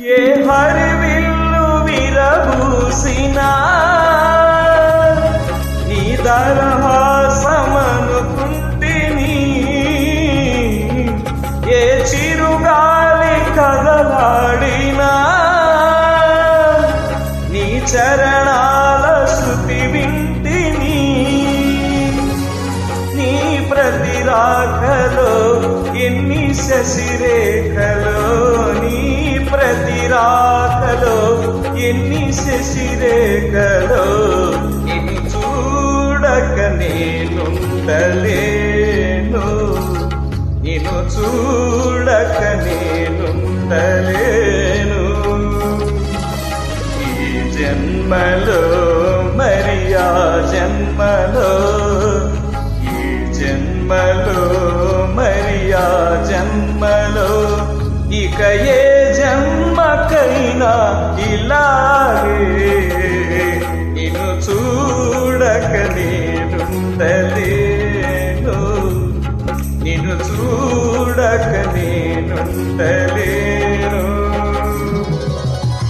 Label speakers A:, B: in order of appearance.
A: ఏ హరివిల్లు విరబూసినా నీ దరహాసమనుకుంటిని, ఏ చిరుగాలి కదలాడినా నీ చరణాల శృతి వింటిని. నీ ప్రతి రాకలో ఎన్ని శశిరేఖలో, నీ ప్రతి రాకలో ఎన్ని శశిరేఖలో, నిన్ను చూడక నేనుండలేను, నిన్ను చూడక నేనుండలేను. ఈ జన్మలో మరి ఆ జన్మలో, ఈ జన్మలో మరి ఆ జన్మలో, ఇక ఏ జన్మకైనా ఇలాగే నిన్ను చూడక నేనుండలేను, నిన్ను చూడక నేనుండలేను.